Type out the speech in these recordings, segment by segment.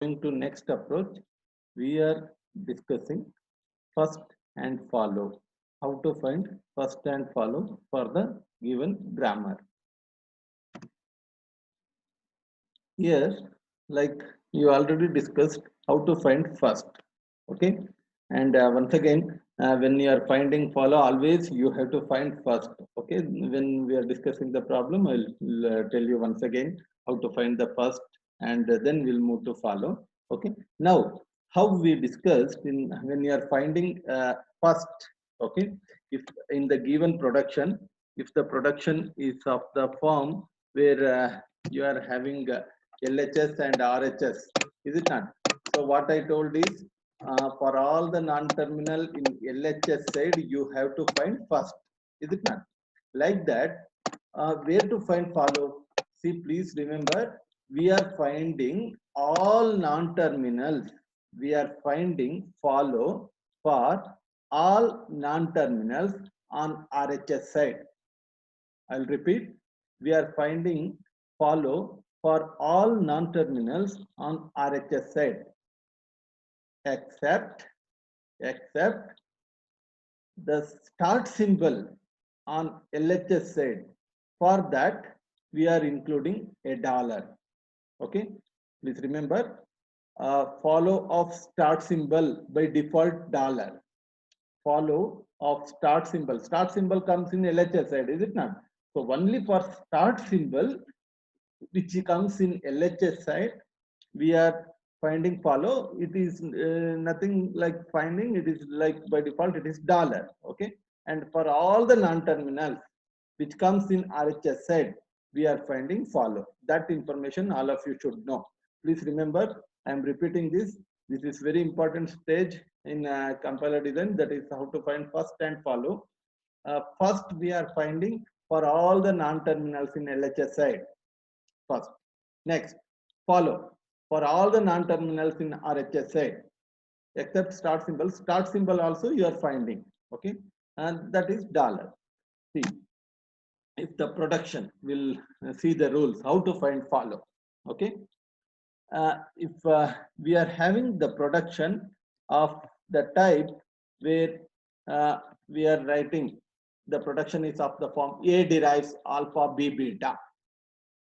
Going to next approach, we are discussing first and follow. How to find first and follow for the given grammar. Here, like you already discussed, how to find first. Okay, and once again, when you are finding follow, always you have to find first. Okay, when we are discussing the problem, I'll tell you once again how to find the first, and then we'll move to follow. Okay, now how we discussed in when you are finding first. Okay, if in the given production, if the production is of the form where you are having LHS and RHS, is it not? So what I told is for all the non-terminal in LHS side, you have to find first, is it not? Like that, where to find follow? See, please remember, we are finding all non-terminals. We are finding follow for all non-terminals on RHS side. I'll repeat, we are finding follow for all non-terminals on RHS side, except the start symbol on LHS side. For that, we are including a dollar. Okay, please remember, follow of start symbol by default dollar. Follow of start symbol. Start symbol comes in LHS side, is it not? So only for start symbol which comes in LHS side, we are finding follow. It is nothing like finding, it is like by default it is dollar. Okay, and for all the non-terminals which comes in RHS side, we are finding follow. That information all of you should know. Please remember, I am repeating this. This is very important stage in compiler design, that is how to find first and follow. First we are finding for all the non-terminals in LHS side first. Next, follow for all the non-terminals in RHS side, except start symbol. Start symbol also you are finding. Okay, and that is dollar. See, if the production will see the rules how to find follow. Okay, if we are having the production of the type where we are writing the production is of the form A derives alpha B beta.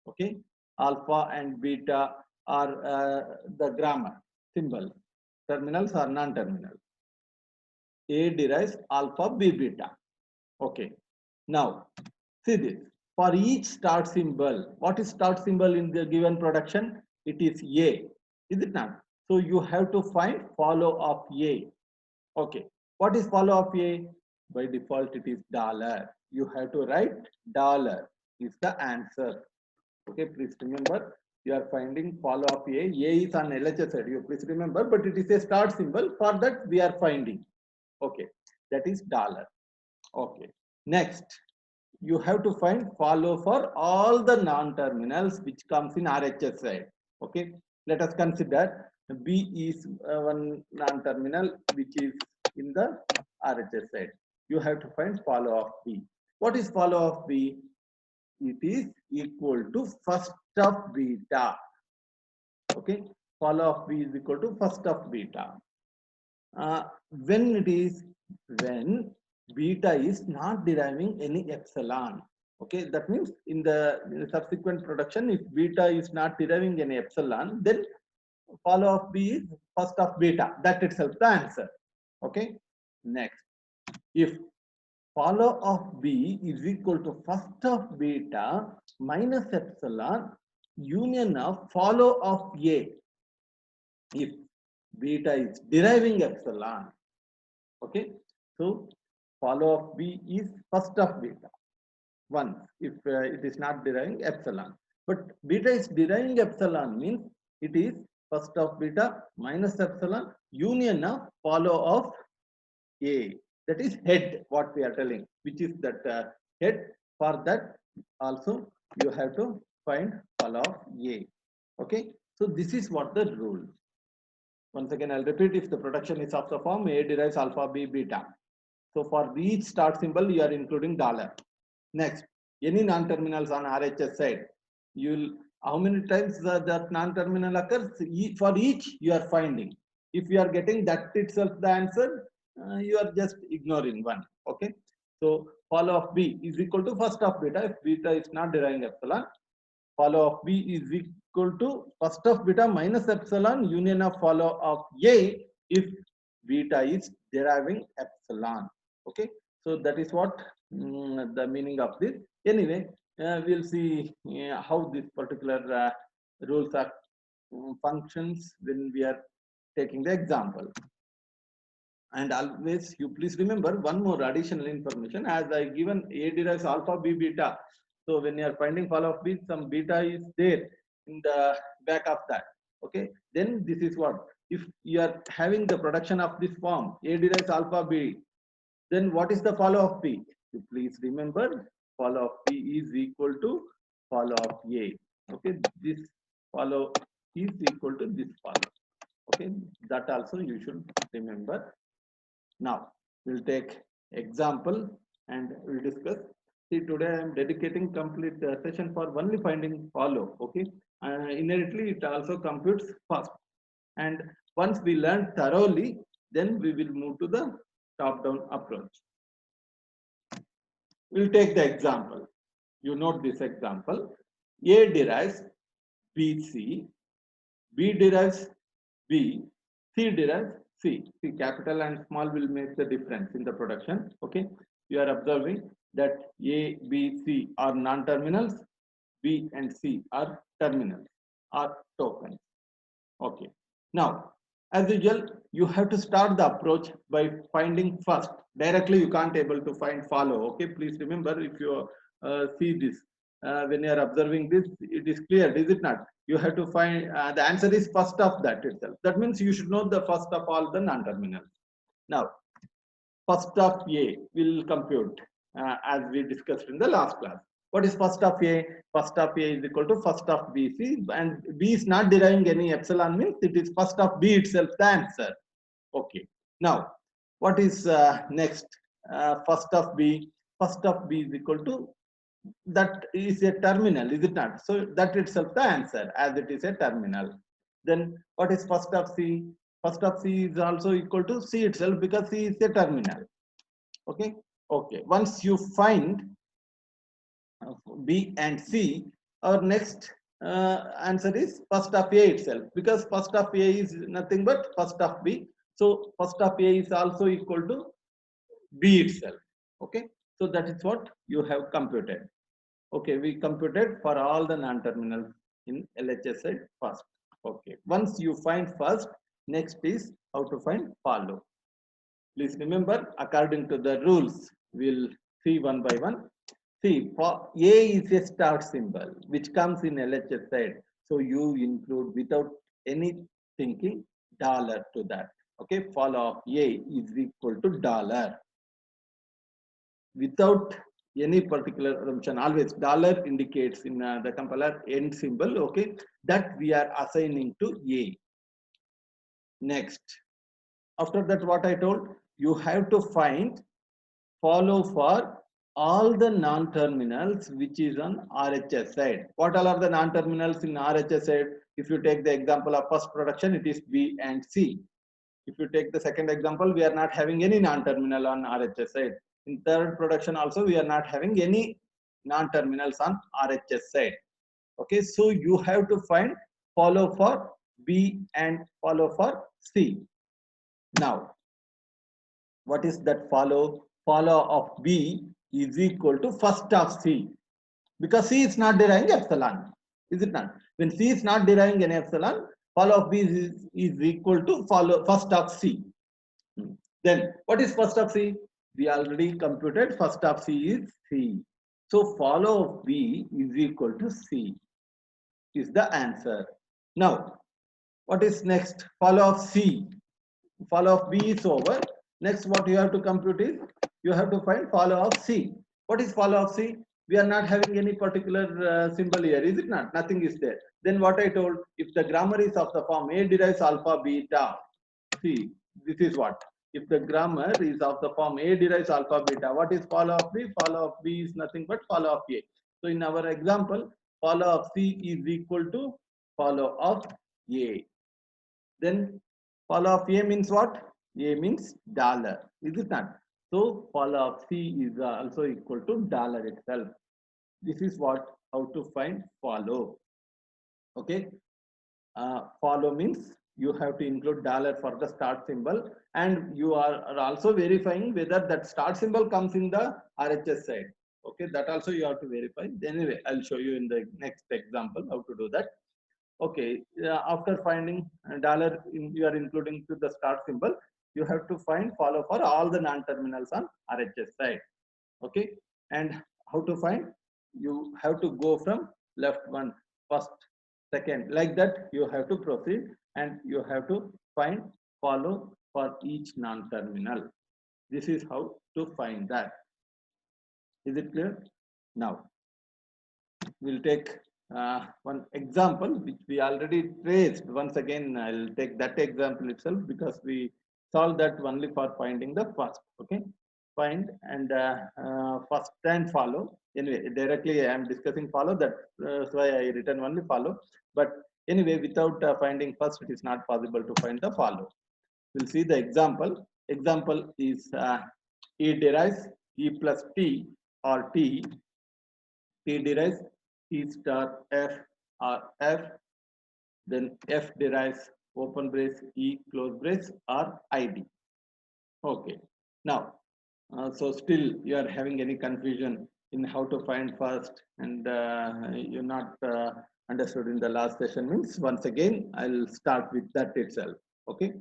Okay, alpha and beta are the grammar symbol, terminals or non-terminal. A derives alpha B beta. Okay, now see this, for each start symbol, what is start symbol in the given production? It is A, is it not? So you have to find follow of A. Okay, what is follow of A? By default it is dollar. You have to write dollar is the answer. Okay, please remember, you are finding follow of A. A is on LHS side, you please remember, but it is a start symbol. For that we are finding. Okay, that is dollar. Okay, next you have to find follow for all the non-terminals which comes in RHS side. Okay, let us consider B is one non-terminal which is in the RHS side. You have to find follow of B. What is follow of B? It is equal to first of beta. Okay, follow of B is equal to first of beta. When beta is not deriving any epsilon. Okay, that means in the subsequent production, if beta is not deriving any epsilon, then follow of B is first of beta. That itself the answer. Okay, next, if follow of B is equal to first of beta minus epsilon union of follow of A. If beta is deriving epsilon, okay, so follow of B is first of beta once if it is not deriving epsilon, but beta is deriving epsilon means it is first of beta minus epsilon union of follow of A. That is head, what we are telling, which is that head. For that also you have to find follow of A. Okay, so this is what the rule. Once again I'll repeat, if the production is of the form A derives alpha B beta, so for each start symbol you are including dollar. Next, any non-terminals on RHS side, you'll How many times that non-terminal occurs? For each you are finding. If you are getting that itself the answer, you are just ignoring one. Okay. So follow of B is equal to first of beta. If beta is not deriving epsilon, follow of B is equal to first of beta minus epsilon union of follow of A if beta is deriving epsilon. Okay. So that is what the meaning of this. Anyway, we'll see how this particular rules are functions when we are taking the example. And always you please remember one more additional information, as I given A derives alpha B beta. So when you are finding follow of B, some beta is there in the back of that. Okay, then this is what, if you are having the production of this form A derives alpha B, then what is the follow of B? You please remember follow of B is equal to follow of A. Okay, this follow is equal to this follow. Okay, that also you should remember. Now we'll take example and we'll discuss. See, today I am dedicating complete session for only finding follow. Okay, inherently it also computes first, and once we learn thoroughly, then we will move to the top-down approach. We'll take the example. You note this example. A derives BC, B derives B, C derives C. See, capital and small will make the difference in the production. Okay, you are observing that A, B, C are non-terminals, B and C are terminals, are tokens. Okay. Now, as usual, you have to start the approach by finding first. Directly, you can't able to find follow. Okay, please remember, if you see this, when you are observing this, it is clear, is it not? You have to find the answer is first of that itself. That means you should know the first of all the non-terminals. Now, first of A will compute as we discussed in the last class. What is first of A? First of A is equal to first of BC, and B is not deriving any epsilon, means it is first of B itself the answer. Okay. Now, what is next? First of B. First of B is equal to, that is a terminal, is it not? So that itself the answer, as it is a terminal. Then what is first of C? First of C is also equal to C itself, because C is a terminal. Okay. Okay. Once you find B and C, our next answer is first of A itself, because first of A is nothing but first of B. So first of A is also equal to B itself. Okay. So that is what you have computed. Okay, we computed for all the non-terminals in LHS side first. Okay, once you find first, next is how to find follow. Please remember, according to the rules, we'll see one by one. See, for A is a start symbol which comes in LHS side. So you include without any thinking dollar to that. Okay, follow of A is equal to dollar. Without any particular assumption, always dollar indicates in the compiler end symbol. Okay, that we are assigning to A. Next, after that, what I told you, have to find follow for all the non-terminals which is on RHS side. What all are the non-terminals in RHS side? If you take the example of first production, it is B and C. If you take the second example, we are not having any non-terminal on RHS side. In third production also, we are not having any non-terminals on RHS side. Okay, so you have to find follow for B and follow for C. Now, what is that follow? Follow of B is equal to first of C, because C is not deriving epsilon, is it not? When C is not deriving any epsilon, follow of B is equal to follow first of C. Then what is first of C? We already computed first of C is C. So follow of B is equal to C is the answer. Now, what is next? Follow of C. Follow of B is over. Next, what you have to compute is, you have to find follow of C. What is follow of C? We are not having any particular symbol here, is it not? Nothing is there. Then what I told, if the grammar is of the form A derives alpha beta, see, this is what. If the grammar is of the form A derives alpha beta, what is follow of B? Follow of B is nothing but follow of A. So in our example, follow of C is equal to follow of A. Then follow of A means what? A means dollar, is it not? So follow of C is also equal to dollar itself. This is what, how to find follow. Okay, follow means you have to include dollar for the start symbol, and you are also verifying whether that start symbol comes in the RHS side. Okay, that also you have to verify. Anyway, I'll show you in the next example how to do that. Okay, after finding dollar, you are including to the start symbol, you have to find follow for all the non-terminals on RHS side. Okay, and how to find? You have to go from left one, first, second, like that you have to proceed, and you have to find follow for each non-terminal. This is how to find that. Is it clear? Now we'll take one example which we already traced. Once again, I'll take that example itself because we solved that only for finding the first. Okay, find and first and follow. Anyway, directly I am discussing follow. That's why I written only follow. But anyway, without finding first, it is not possible to find the follow. We'll see the example. Example is E derives E plus T or T. T derives T star F or F, then F derives open brace E close brace or ID. Okay, now, so still you are having any confusion in how to find first, and you're not understood in the last session means, once again, I'll start with that itself. Okay,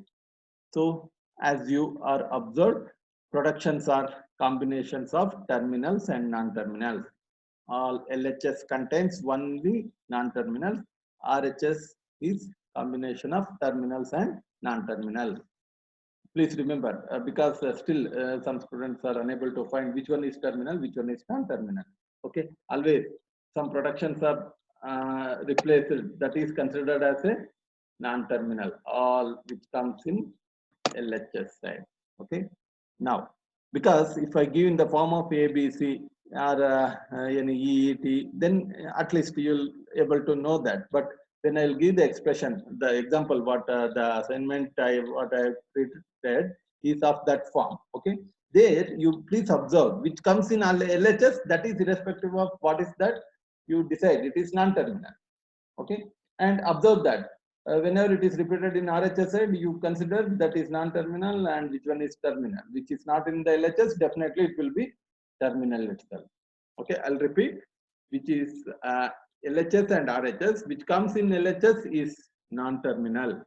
so as you are observed, productions are combinations of terminals and non-terminals. All LHS contains only non-terminals. RHS is combination of terminals and non-terminals. Please remember, because still some students are unable to find which one is terminal, which one is non-terminal. Okay, always some productions are replaced, that is considered as a non-terminal, all which comes in LHS side. Okay, now because if I give in the form of ABC or any EET, then at least you'll able to know that. But when I'll give the expression, the example, what the assignment what I prepared is of that form. Okay, there you please observe which comes in LHS, that is irrespective of what is that, you decide it is non-terminal. Okay, and observe that whenever it is repeated in RHS side, you consider that is non-terminal and which one is terminal. Which is not in the LHS, definitely it will be terminal itself. Okay, I'll repeat, which is LHS and RHS, which comes in LHS is non-terminal.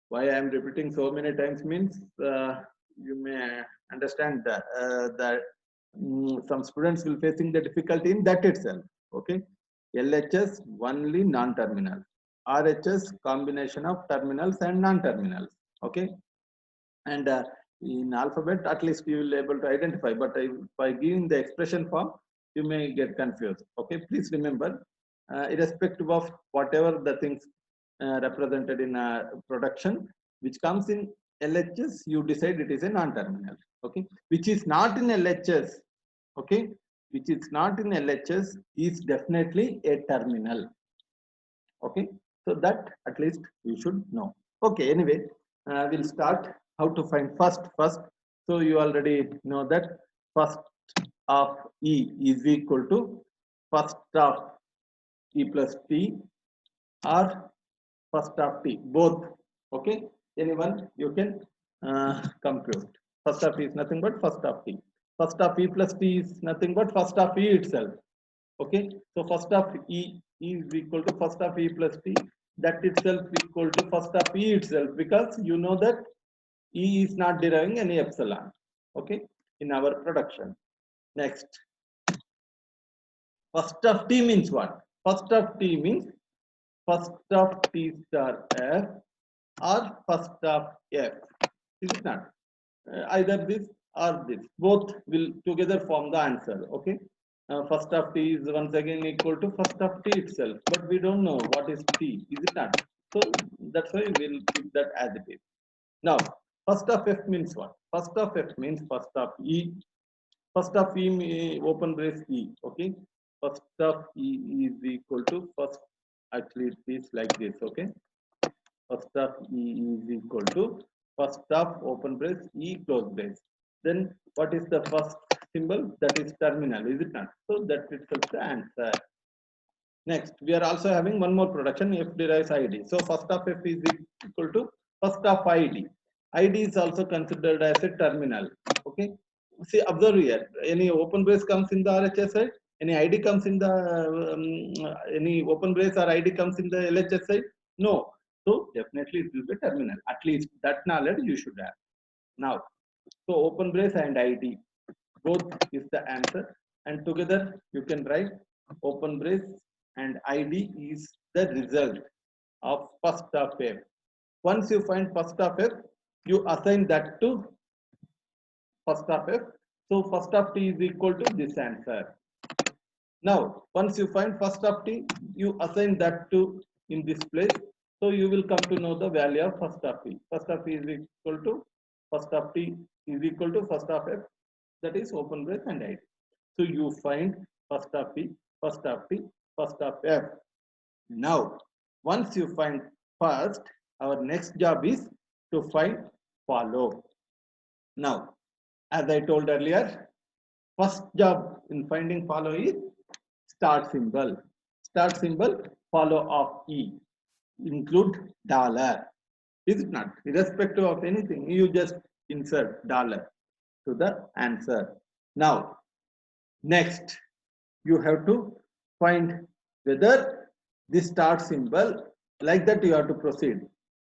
Why I am repeating so many times means you may understand that some students will facing the difficulty in that itself. Okay, LHS only non-terminal, RHS combination of terminals and non-terminals. Okay, and in alphabet at least you will able to identify, but by giving the expression form you may get confused. Okay, please remember, irrespective of whatever the things represented in production which comes in LHS, you decide it is a non-terminal. Okay, which is not in LHS, okay, which is not in LHS is definitely a terminal. Okay, so that at least you should know. Okay, anyway, we'll start how to find first. So you already know that first of E is equal to first of E plus T or first of T, both. Okay, anyone you can compute. First of E is nothing but first of T. First of E plus T is nothing but first of E itself. Okay, so first of E is equal to first of E plus T. That itself equal to first of E itself, because you know that E is not deriving any epsilon. Okay, in our production. Next, first of T means what? First of T means first of T star F or first of F. Is it not? Either this or this, both will together form the answer. Okay, first of T is once again equal to first of T itself, but we don't know what is T, is it not? So that's why we'll keep that as it is. Now, first of F means what? First of F means first of E. First of E open brace E. Okay, first of E is equal to first, actually it is like this, okay? First of E is equal to first of open brace E close brace. Then what is the first symbol? That is terminal, is it not? So that itself the answer. Next, we are also having one more production, F derives ID. So first of F is equal to first of ID. ID is also considered as a terminal. Okay. See, observe here. Any open brace comes in the RHS side. Any ID comes in the any open brace or ID comes in the LHS side. No. So definitely it will be terminal. At least that knowledge you should have. Now, so open brace and ID both is the answer, and together you can write open brace and ID is the result of first of F. Once you find first of F, you assign that to first of F. So first of T is equal to this answer. Now, once you find first of T, you assign that to in this place. So you will come to know the value of first of T. First of T is equal to first of T is equal to first of F. That is open brace and ID. So you find first of T, first of T, first of F. Now, once you find first, our next job is to find follow. Now, as I told earlier, first job in finding follow is start symbol. Start symbol, follow of E. Include dollar. Is it not? Irrespective of anything, you just insert dollar to the answer. Now, next, you have to find whether the start symbol, like that you have to proceed,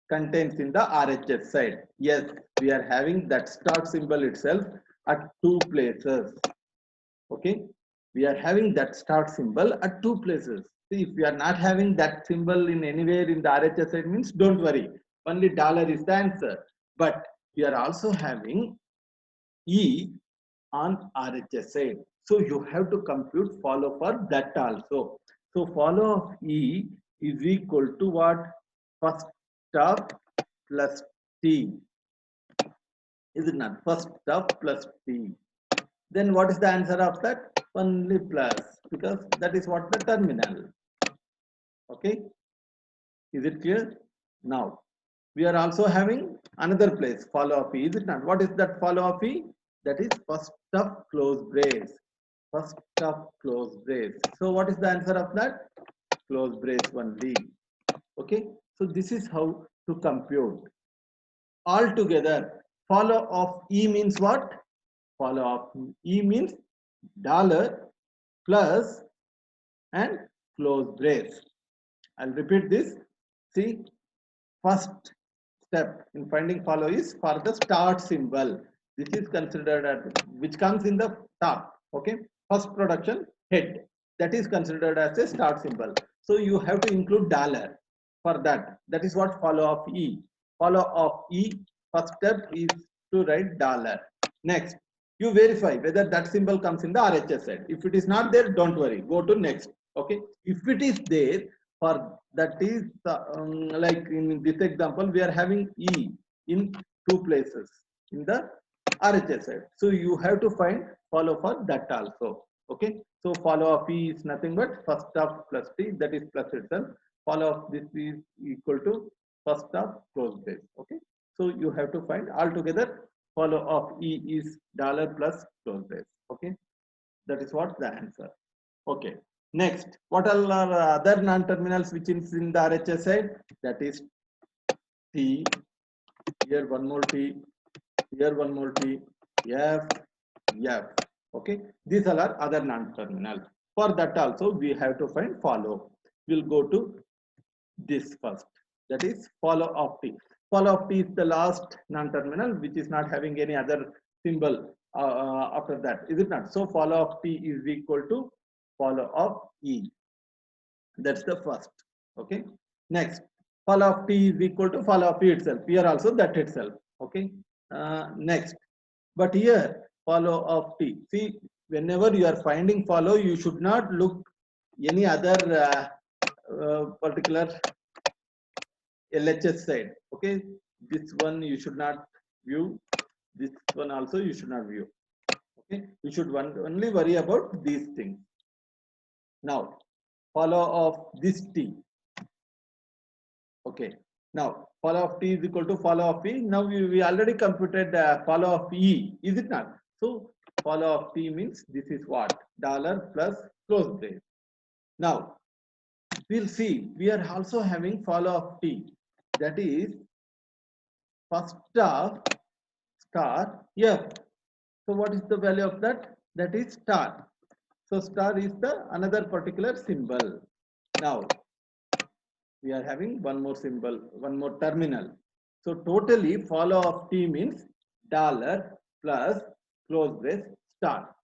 contains in the RHS side. Yes, we are having that start symbol itself at two places. Okay, we are having that start symbol at two places. See, if we are not having that symbol in anywhere in the RHS side, means don't worry, only dollar is the answer. But we are also having E on RHS side. So you have to compute follow for that also. So follow of E is equal to what? First of plus T. Is it not? First of plus T. Then what is the answer of that? Only plus, because that is what the terminal. Okay. Is it clear? Now, we are also having another place, follow of E. Is it not? What is that follow of E? That is first of close brace. First of close brace. So what is the answer of that? Close brace only. Okay. So this is how to compute. Altogether, follow of E means what? Follow of E means dollar plus and close brace. I'll repeat this. See, first step in finding follow is for the start symbol. This is considered as which comes in the top. Okay, first production head, that is considered as a start symbol. So you have to include dollar for that. That is what follow of E. Follow of E, first step is to write dollar. Next, you verify whether that symbol comes in the RHS side. If it is not there, don't worry, go to next. Okay, if it is there, for that is like in this example, we are having E in two places in the RHS side. So you have to find follow for that also. Okay, so follow of E is nothing but first of plus T, that is plus itself. Follow of this is equal to first of close brace. Okay, so you have to find altogether follow of E is dollar plus close brace. Okay, that is what the answer. Okay. Next, what are other non-terminals which is in the RHS side? That is T, here one more T, here one more T, F, F. Okay, these all are other non-terminal. For that also we have to find follow. We'll go to this first. That is follow of T. Follow of T is the last non-terminal which is not having any other symbol after that. Is it not? So follow of T is equal to follow of E. That's the first. Okay. Next, follow of T is equal to follow of E itself. Here also that itself. Okay. Next, but here follow of T. See, whenever you are finding follow, you should not look any other particular LHS side. Okay. This one you should not view. This one also you should not view. Okay. You should only worry about these things. Now follow of this T. Okay. Now follow of T is equal to follow of E. Now we already computed follow of E, is it not? So follow of T means this is what? Dollar plus close brace. Now we'll see we are also having follow of T, that is first of star F. So what is the value of that? That is star. So star is the another particular symbol. Now we are having one more symbol, one more terminal. So totally follow of T means dollar plus close brace star.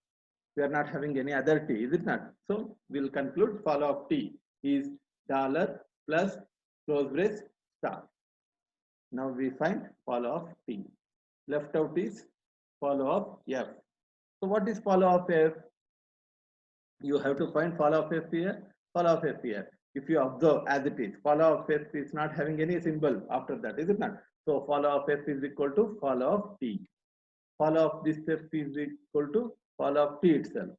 We are not having any other T, is it not? So we'll conclude follow of T is dollar plus close brace star. Now we find follow of T. Left out is follow of F. So what is follow of F? You have to find follow of F here, follow of F here. If you observe as it is, follow of F is not having any symbol after that, is it not? So follow of F is equal to follow of T. Follow of this F is equal to follow of T itself.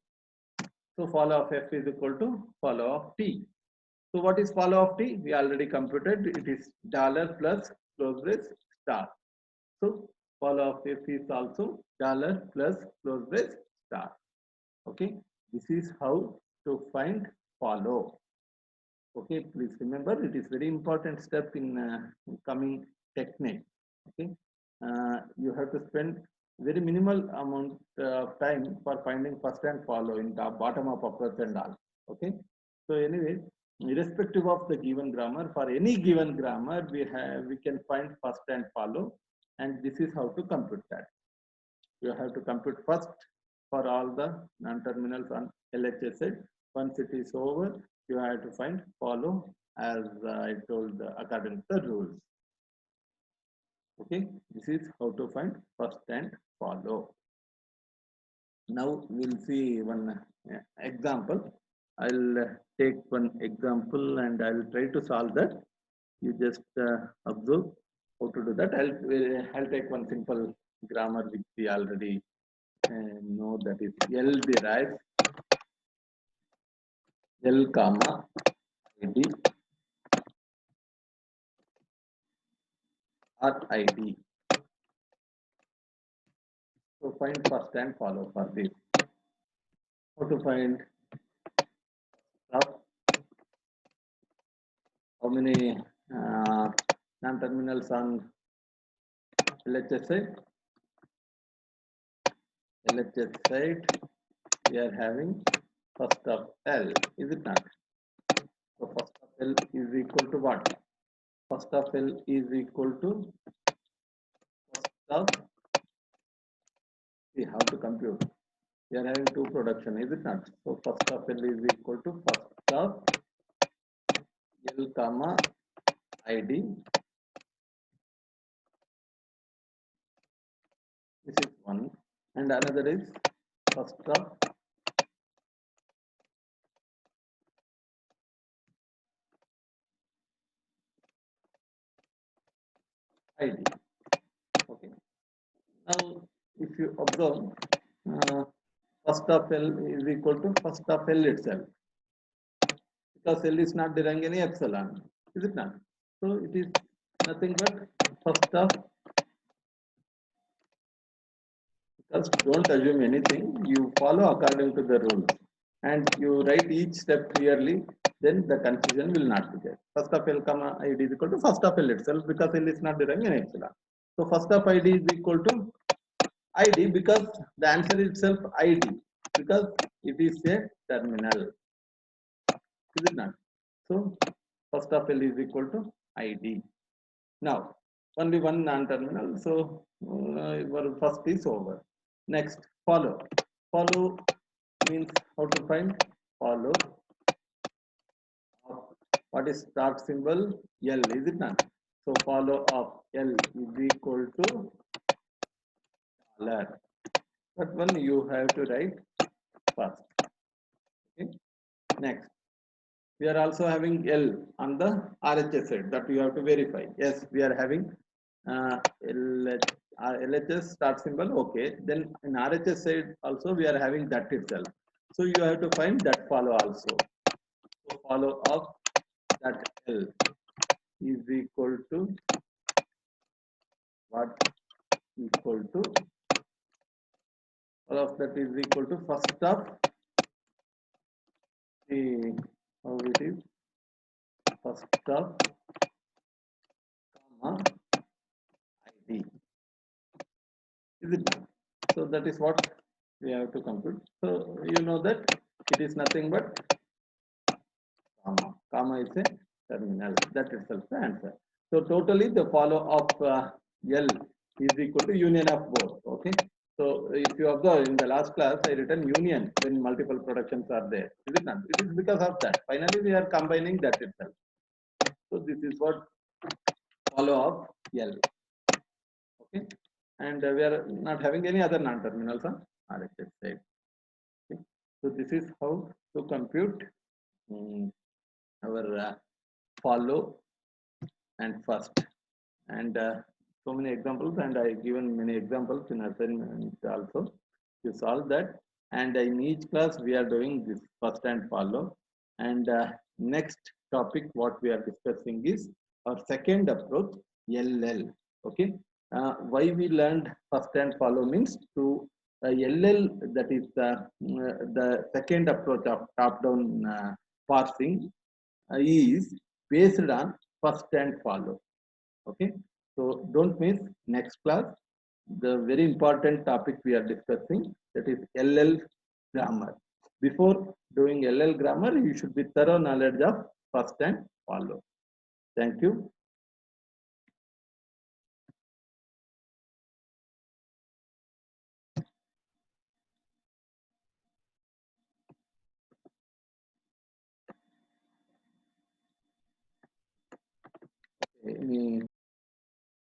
So follow of F is equal to follow of T. So what is follow of T? We already computed. It is dollar plus close brace star. So follow of F is also dollar plus close brace star. Okay, this is how to find follow. Okay, please remember it is very important step in coming technique. Okay, you have to spend very minimal amount of time for finding first and follow in the bottom of approach and all. Okay, so anyway, irrespective of the given grammar, for any given grammar we can find first and follow, and this is how to compute that. You have to compute first for all the non-terminals on LHS side. Once it is over, you have to find follow as I told according to the rules. Okay, this is how to find first and follow. Now we'll see one example. I'll take one example and I'll try to solve that. You just observe how to do that. I'll take one simple grammar which we already know, that is L derives L comma ID or ID. So find first and follow for this. How to find how many non-terminals on LHS side? LHS side we are having first of L, is it not? So first of L is equal to what? First of L is equal to first of, see how to compute. We are having two production, is it not? So first of L is equal to first of L comma ID. This is one, and another is first of ID. Okay. Now, if you observe, first of L is equal to first of L itself, because L is not deriving any epsilon, is it not? So it is nothing but first of, because don't assume anything, you follow according to the rules and you write each step clearly, then the confusion will not be there. First of L comma ID is equal to first of L itself, because L is not deriving any epsilon. So first of ID is equal to ID, because the answer itself ID, because it is a terminal, is it not? So first of L is equal to ID. Now only one non-terminal, so our first is over. Next, follow. Follow means how to find follow. What is start symbol? L, is it not? So follow of L is equal to dollar. That one you have to write first. Okay. Next, we are also having L on the RHS side, that you have to verify. Yes, we are having LHS start symbol. Okay, then in RHS side also we are having that itself. So you have to find that follow also. So follow up that L is equal to what? Equal to all of that is equal to first of the how it is first of comma ID. Is it not? So that is what we have to compute. So you know that it is nothing but comma. Comma is a terminal. That itself the answer. So totally the follow of L is equal to union of both. Okay. So if you observe in the last class, I written union when multiple productions are there. Is it not? It is because of that. Finally, we are combining that itself. So this is what follow of L. Okay. And we are not having any other non-terminals on RHS side. Okay. So this is how to compute our follow and first, and so many examples, and I given many examples in assignment also to solve that. And in each class we are doing this first and follow. And next topic what we are discussing is our second approach, LL. Okay. Why we learned first and follow means to LL, that is the second approach of top-down parsing is based on first and follow. Okay, so don't miss next class. The very important topic we are discussing, that is LL grammar. Before doing LL grammar, you should be thorough knowledge of first and follow. Thank you. Any